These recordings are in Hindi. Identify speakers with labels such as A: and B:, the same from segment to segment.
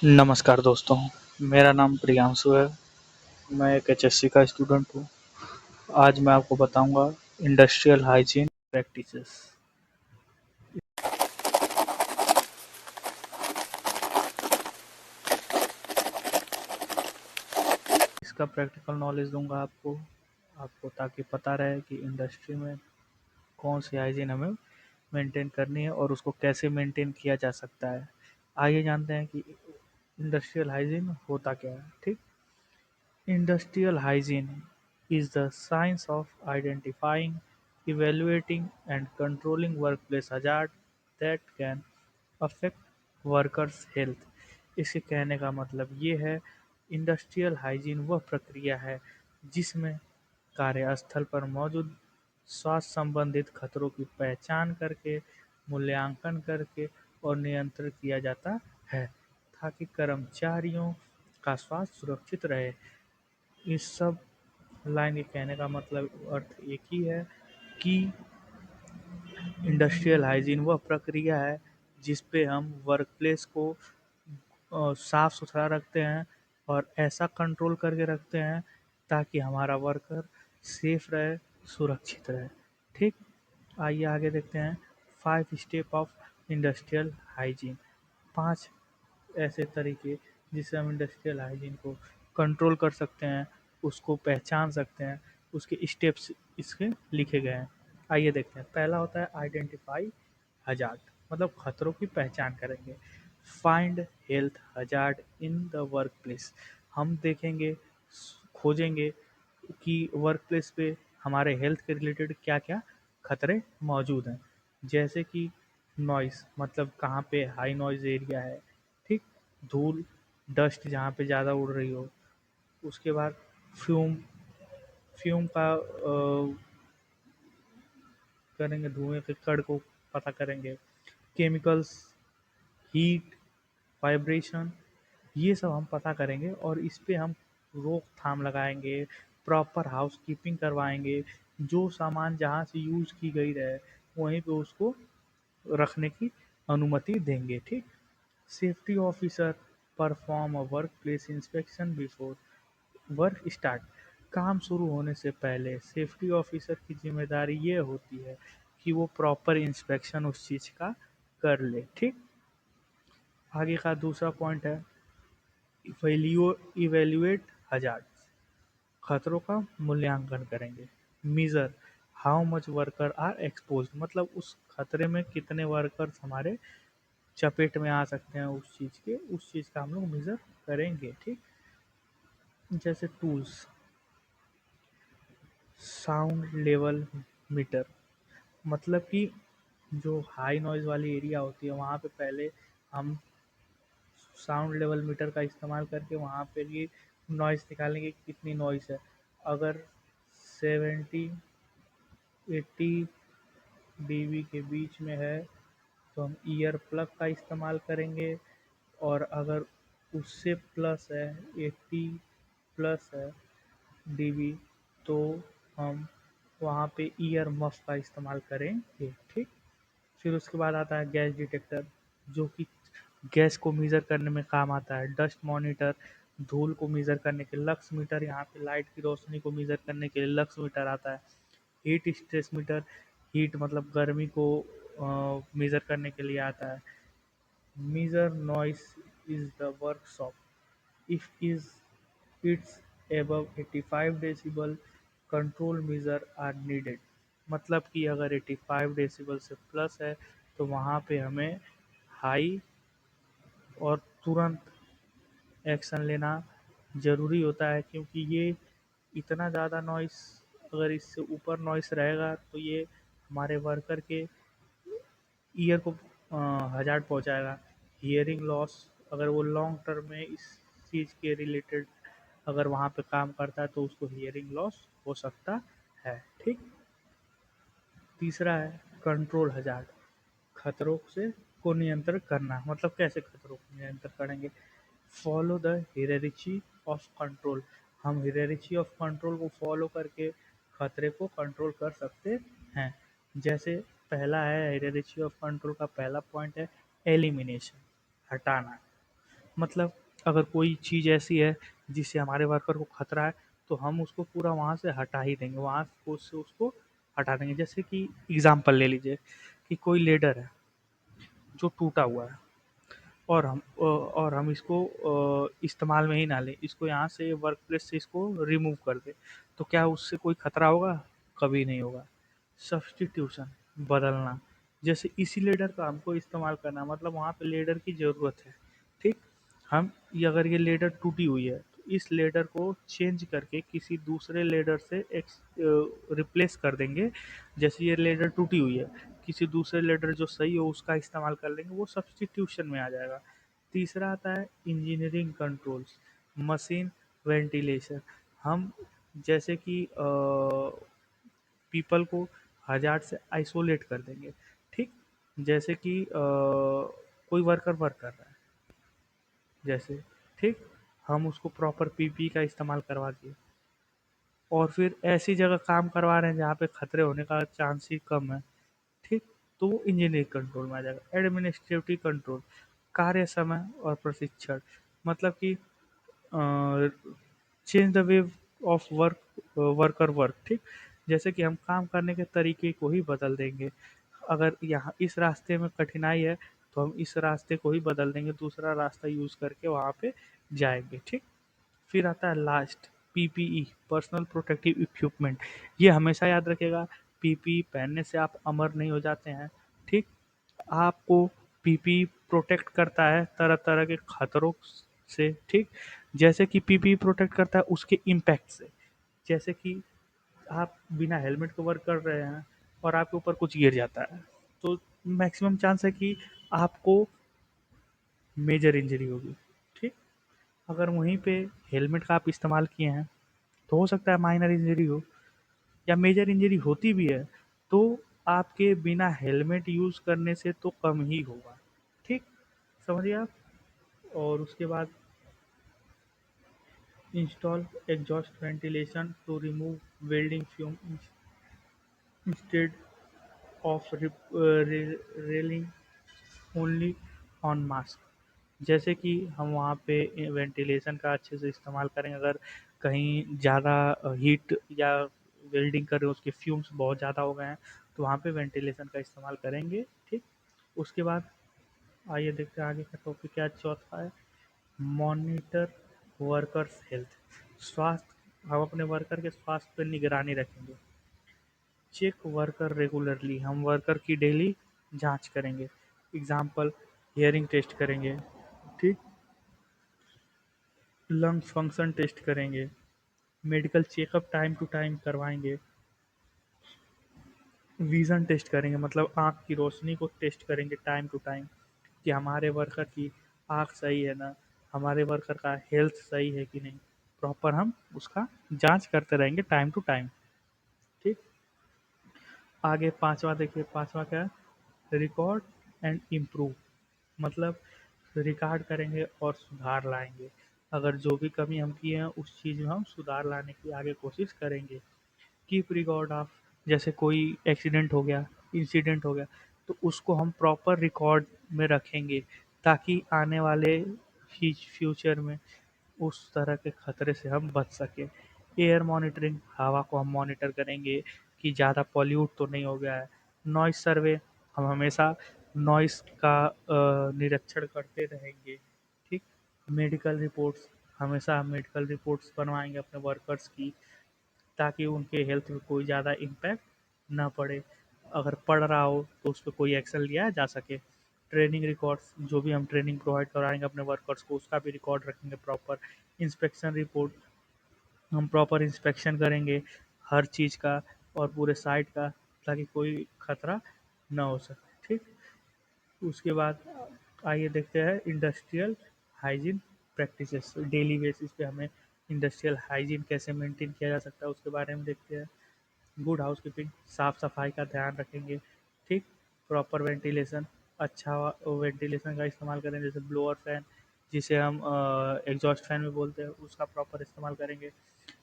A: नमस्कार दोस्तों, मेरा नाम प्रियांशु है। मैं एक एचएससी का स्टूडेंट हूँ। आज मैं आपको बताऊंगा इंडस्ट्रियल हाइजीन प्रैक्टिसेस। इसका प्रैक्टिकल नॉलेज दूंगा आपको ताकि पता रहे कि इंडस्ट्री में कौन सी हाइजीन हमें मेंटेन करनी है और उसको कैसे मेंटेन किया जा सकता है। आइए जानते हैं कि इंडस्ट्रियल हाइजीन होता क्या है। ठीक, industrial hygiene is the science of identifying, evaluating, and controlling workplace hazards that can affect workers' health। इसके कहने का मतलब ये है, इंडस्ट्रियल हाइजीन वह प्रक्रिया है जिसमें कार्यस्थल पर मौजूद स्वास्थ्य संबंधित खतरों की पहचान करके, मूल्यांकन करके और नियंत्रित किया जाता है ताकि कर्मचारियों का स्वास्थ्य सुरक्षित रहे। इस सब लाइन के कहने का मतलब अर्थ एक ही है कि इंडस्ट्रियल हाइजीन वह प्रक्रिया है जिस पे हम वर्कप्लेस को साफ सुथरा रखते हैं और ऐसा कंट्रोल करके रखते हैं ताकि हमारा वर्कर सेफ रहे, सुरक्षित रहे। ठीक, आइए आगे देखते हैं 5 स्टेप ऑफ इंडस्ट्रियल हाइजीन। 5 ऐसे तरीके जिससे हम इंडस्ट्रियल हाइजीन को कंट्रोल कर सकते हैं, उसको पहचान सकते हैं, उसके स्टेप्स इसके लिखे गए हैं। आइए देखते हैं। पहला होता है आइडेंटिफाई हजार्ड, मतलब खतरों की पहचान करेंगे। Find health hazard in the work place, हम देखेंगे, खोजेंगे कि वर्क प्लेस पे हमारे हेल्थ के रिलेटेड क्या क्या खतरे मौजूद हैं। जैसे कि नॉइस, मतलब कहाँ पे हाई नॉइज एरिया है। ठीक, धूल, डस्ट जहाँ पे ज़्यादा उड़ रही हो। उसके बाद फ्यूम, फ्यूम का करेंगे, धुएं के कण को पता करेंगे। केमिकल्स, हीट, वाइब्रेशन, ये सब हम पता करेंगे और इस पे हम रोकथाम लगाएंगे, प्रॉपर हाउस कीपिंग करवाएंगे। जो सामान जहाँ से यूज की गई रहे वहीं पे उसको रखने की अनुमति देंगे। ठीक, safety officer perform a work place inspection before work start, काम शुरू होने से पहले सेफ्टी ऑफिसर की जिम्मेदारी ये होती है कि वो प्रॉपर इंस्पेक्शन उस चीज़ का कर ले। ठीक, आगे का दूसरा पॉइंट है इवेल्युएट हजार्ड्स, खतरों का मूल्यांकन करेंगे। Measure how much worker are expose, मतलब उस खतरे में कितने वर्कर्स हमारे चपेट में आ सकते हैं उस चीज़ के, उस चीज़ का हम लोग मेज़र करेंगे। ठीक, जैसे टूल्स, साउंड लेवल मीटर, मतलब कि जो हाई नॉइज़ वाली एरिया होती है वहाँ पे पहले हम साउंड लेवल मीटर का इस्तेमाल करके वहाँ पे ये नॉइज़ निकालेंगे कि कितनी नॉइज़ है। अगर 70 80 डीबी के बीच में है तो हम ईयर प्लग का इस्तेमाल करेंगे, और अगर उससे प्लस है, 80 प्लस है डीबी, तो हम वहाँ पे ईयर मफ का इस्तेमाल करेंगे। ठीक, फिर उसके बाद आता है गैस डिटेक्टर, जो कि गैस को मेज़र करने में काम आता है। डस्ट मॉनिटर, धूल को मेज़र करने के लिए। लक्स मीटर, यहाँ पे लाइट की रोशनी को मेज़र करने के लिए लक्स मीटर आता है। हीट स्ट्रेस मीटर, हीट मतलब गर्मी को मेज़र करने के लिए आता है। Measure noise is the workshop if is its above 85 decibel, control measure are needed, मतलब कि अगर 85 डेसिबल से प्लस है तो वहाँ पे हमें हाई और तुरंत एक्शन लेना ज़रूरी होता है, क्योंकि ये इतना ज़्यादा नॉइस, अगर इससे ऊपर नॉइस रहेगा तो ये हमारे वर्कर के ईयर को हज़ार्ड पहुँचाएगा। हियरिंग लॉस, अगर वो लॉन्ग टर्म में इस चीज़ के रिलेटेड अगर वहाँ पे काम करता है तो उसको हियरिंग लॉस हो सकता है। ठीक, तीसरा है कंट्रोल हज़ार्ड, खतरों से को नियंत्रित करना, मतलब कैसे खतरों को नियंत्रित करेंगे। फॉलो द हियरार्ची ऑफ कंट्रोल, हम हियरार्ची ऑफ कंट्रोल को फॉलो करके खतरे को कंट्रोल कर सकते हैं। जैसे पहला है हियरार्ची ऑफ कंट्रोल का पहला पॉइंट है एलिमिनेशन, हटाना। मतलब अगर कोई चीज़ ऐसी है जिससे हमारे वर्कर को खतरा है, तो हम उसको पूरा वहाँ से हटा ही देंगे, वहाँ से उसको हटा देंगे। जैसे कि एग्जांपल ले लीजिए कि कोई लेडर है जो टूटा हुआ है, और हम इसको इस्तेमाल में ही ना लें, इसको यहाँ से वर्क प्लेस से इसको रिमूव कर दें, तो क्या उससे कोई खतरा होगा? कभी नहीं होगा। सब्स्टिट्यूशन, बदलना, जैसे इसी लेडर का हमको इस्तेमाल करना, मतलब वहाँ पे लेडर की ज़रूरत है, ठीक? हम ये अगर ये लेडर टूटी हुई है, तो इस लेडर को चेंज करके किसी दूसरे लेडर से रिप्लेस कर देंगे। जैसे ये लेडर टूटी हुई है, किसी दूसरे लेडर जो सही हो उसका इस्तेमाल कर लेंगे, वो सब्स्टिट्यूशन में आ जाएगा। तीसरा आता है इंजीनियरिंग कंट्रोल्स, मशीन वेंटिलेशन। हम जैसे कि पीपल को हजार्ड से आइसोलेट कर देंगे, ठीक? जैसे कि कोई वर्कर वर्क कर रहा है, जैसे, ठीक, हम उसको प्रॉपर पीपी का इस्तेमाल करवा दिए, और फिर ऐसी जगह काम करवा रहे हैं जहाँ पे खतरे होने का चांस ही कम है, ठीक? तो वो इंजीनियरिंग कंट्रोल में आ जाएगा। एडमिनिस्ट्रेटिव कंट्रोल, कार्य समय और प्रशिक्षण, मतलब कि change the way of worker work, ठीक? जैसे कि हम काम करने के तरीके को ही बदल देंगे। अगर यहाँ इस रास्ते में कठिनाई है, तो हम इस रास्ते को ही बदल देंगे, दूसरा रास्ता यूज़ करके वहाँ पे जाएंगे, ठीक? फिर आता है last, PPE, personal protective equipment. ये हमेशा याद रखिएगा, पीपीई पहनने से आप अमर नहीं हो जाते हैं, ठीक? आपको पीपी प्रोटेक्ट करता है तरह तरह के खतरों से, ठीक? जैसे कि पीपी प्रोटेक्ट करता है उसके इम्पैक्ट से। जैसे कि आप बिना हेलमेट के वर्क कर रहे हैं और आपके ऊपर कुछ गिर जाता है, तो मैक्सिमम चांस है कि आपको मेजर इंजरी होगी, ठीक? अगर वहीं पे हेलमेट का आप इस्तेमाल किए हैं, तो हो सकता है माइनर इंजरी हो, या मेजर इंजरी होती भी है तो आपके बिना हेलमेट यूज़ करने से तो कम ही होगा, ठीक? समझिए आप। और उसके बाद install exhaust ventilation to remove welding fume instead of relying only on mask. जैसे कि हम वहाँ पे वेंटिलेशन का अच्छे से इस्तेमाल करें, अगर कहीं ज़्यादा हीट या वेल्डिंग कर रहे हो, उसके फ्यूम्स बहुत ज़्यादा हो गए हैं, तो वहाँ पे वेंटिलेशन का इस्तेमाल करेंगे, ठीक? उसके बाद आइए देखते हैं आगे का टॉपिक क्या है। चौथा है मॉनिटर वर्कर्स हेल्थ, स्वास्थ्य। हम अपने वर्कर के स्वास्थ्य पर निगरानी रखेंगे। चेक वर्कर रेगुलरली, हम वर्कर की डेली जांच करेंगे। एग्जाम्पल, हियरिंग टेस्ट करेंगे, ठीक? लंग्स फंक्शन टेस्ट करेंगे, medical checkup time to time करवाएंगे, विज़न टेस्ट करेंगे, मतलब आँख की रोशनी को टेस्ट करेंगे टाइम टू टाइम, कि हमारे वर्कर की आँख सही है ना, हमारे वर्कर का हेल्थ सही है कि नहीं। प्रॉपर हम उसका जांच करते रहेंगे टाइम टू टाइम, ठीक? आगे पांचवा देखिए, पांचवा क्या है? रिकॉर्ड एंड इम्प्रूव, मतलब रिकॉर्ड करेंगे और सुधार लाएंगे। अगर जो भी कमी हम किए हैं उस चीज़ में हम सुधार लाने की आगे कोशिश करेंगे। कीप रिकॉर्ड ऑफ, जैसे कोई एक्सीडेंट हो गया, इंसिडेंट हो गया, तो उसको हम प्रॉपर रिकॉर्ड में रखेंगे, ताकि आने वाले फ्यूचर में उस तरह के खतरे से हम बच सकें। एयर मॉनिटरिंग, हवा को हम मॉनिटर करेंगे कि ज़्यादा पॉल्यूट तो नहीं हो गया है। नॉइस सर्वे, हम हमेशा नॉइस का निरीक्षण करते रहेंगे, ठीक? मेडिकल रिपोर्ट्स, हमेशा हम मेडिकल रिपोर्ट्स बनवाएंगे अपने वर्कर्स की, ताकि उनके हेल्थ में कोई ज़्यादा इम्पैक्ट ना पड़े। अगर पड़ रहा हो तो उस पर कोई एक्शन लिया जा सके। ट्रेनिंग रिकॉर्ड्स, जो भी हम ट्रेनिंग प्रोवाइड कराएंगे अपने वर्कर्स को उसका भी रिकॉर्ड रखेंगे प्रॉपर। इंस्पेक्शन रिपोर्ट, हम प्रॉपर इंस्पेक्शन करेंगे हर चीज़ का और पूरे साइट का, ताकि कोई खतरा ना हो सके, ठीक? उसके बाद आइए देखते हैं industrial hygiene practices. Daily basis पे हमें इंडस्ट्रियल हाइजीन कैसे मेंटेन किया जा सकता है उसके बारे में देखते हैं। गुड हाउसकीपिंग, साफ सफाई का ध्यान रखेंगे, ठीक? प्रॉपर वेंटिलेशन, अच्छा वेंटिलेशन का इस्तेमाल करें, जैसे ब्लोअर फैन, जिसे हम एग्जॉस्ट फैन में बोलते हैं, उसका प्रॉपर इस्तेमाल करेंगे।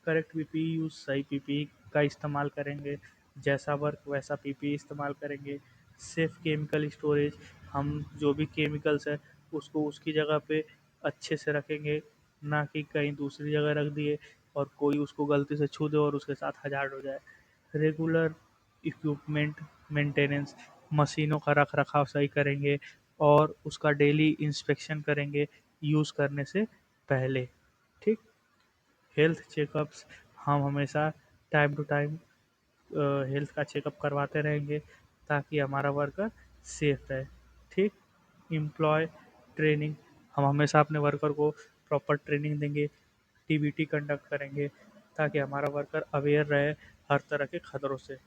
A: करेक्ट पीपी यूज़, सही पीपी का इस्तेमाल करेंगे, जैसा वर्क वैसा पीपी इस्तेमाल करेंगे। सेफ केमिकल स्टोरेज, हम जो भी केमिकल्स है उसको उसकी जगह पे अच्छे से रखेंगे, ना कि कहीं दूसरी जगह रख दिए और कोई उसको गलती से छू दे और उसके साथ हज़ार्ड हो जाए। रेगुलर इक्विपमेंट मेंटेनेंस, मशीनों का रख-रखाव सही करेंगे और उसका डेली इंस्पेक्शन करेंगे यूज़ करने से पहले, ठीक? हेल्थ चेकअप्स, हम हमेशा टाइम टू टाइम हेल्थ का चेकअप करवाते रहेंगे ताकि हमारा वर्कर सेफ रहे, ठीक? एम्प्लॉय ट्रेनिंग, हम हमेशा अपने वर्कर को प्रॉपर ट्रेनिंग देंगे, टीबीटी कंडक्ट करेंगे ताकि हमारा वर्कर अवेयर रहे हर तरह के खतरों से।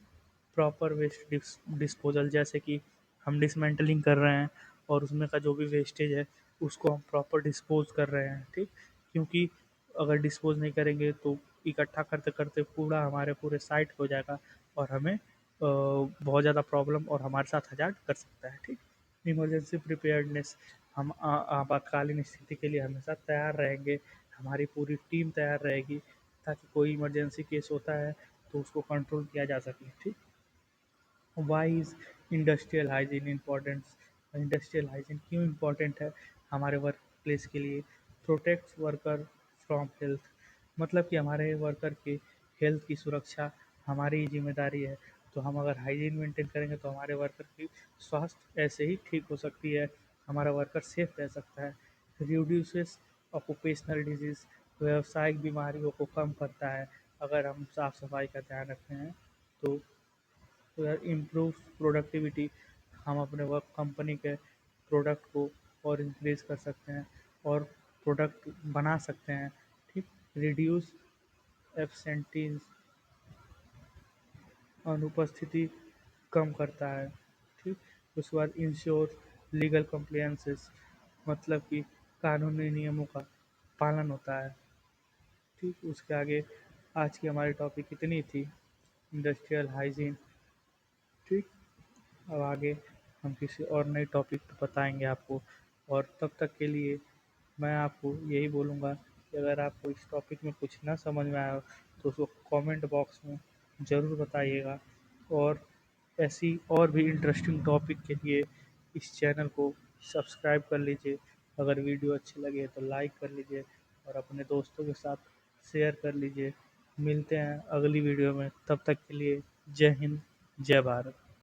A: प्रॉपर वेस्ट डिस्पोजल, जैसे कि हम डिसमेंटलिंग कर रहे हैं और उसमें का जो भी वेस्टेज है उसको हम प्रॉपर डिस्पोज कर रहे हैं, ठीक? क्योंकि अगर डिस्पोज नहीं करेंगे तो इकट्ठा करते करते कूड़ा हमारे पूरे साइट हो जाएगा और हमें बहुत ज़्यादा प्रॉब्लम और हमारे साथ हजार्ड कर सकता है, ठीक? इमरजेंसी प्रिपेयर्डनेस, हम आपातकालीन स्थिति के लिए हमेशा तैयार रहेंगे, हमारी पूरी टीम तैयार रहेगी ताकि कोई इमरजेंसी केस होता है तो उसको कंट्रोल किया जा सके, ठीक? Why is industrial hygiene importance, industrial hygiene क्यों इम्पोर्टेंट है हमारे वर्क प्लेस के लिए? प्रोटेक्ट्स वर्कर फ्रॉम हेल्थ, मतलब कि हमारे वर्कर के हेल्थ की सुरक्षा हमारी जिम्मेदारी है। तो हम अगर हाइजीन मेंटेन करेंगे तो हमारे वर्कर की स्वास्थ्य ऐसे ही ठीक हो सकती है, हमारा वर्कर सेफ रह सकता है। रिड्यूसेस ऑक्यूपेशनल डिजीज़, व्यावसायिक बीमारियों को कम करता है अगर हम साफ सफाई का ध्यान रखते हैं तो। इम्प्रूव प्रोडक्टिविटी, हम अपने वर्क कंपनी के प्रोडक्ट को और इंक्रीज कर सकते हैं और प्रोडक्ट बना सकते हैं, ठीक? रिड्यूस एब्सेंटीज, अनुपस्थिति कम करता है, ठीक? उसके बाद इंश्योर लीगल कंप्लायंसेस, मतलब कि कानूनी नियमों का पालन होता है, ठीक? उसके आगे आज की हमारी टॉपिक इतनी थी, इंडस्ट्रियल हाइजीन, ठीक? अब आगे हम किसी और नए टॉपिक पे बताएंगे आपको, और तब तक के लिए मैं आपको यही बोलूँगा कि अगर आपको इस टॉपिक में कुछ ना समझ में आया हो तो उसको कमेंट बॉक्स में ज़रूर बताइएगा, और ऐसी और भी इंटरेस्टिंग टॉपिक के लिए इस चैनल को सब्सक्राइब कर लीजिए। अगर वीडियो अच्छी लगे तो लाइक कर लीजिए और अपने दोस्तों के साथ शेयर कर लीजिए। मिलते हैं अगली वीडियो में, तब तक के लिए जय हिंद, जय भारत।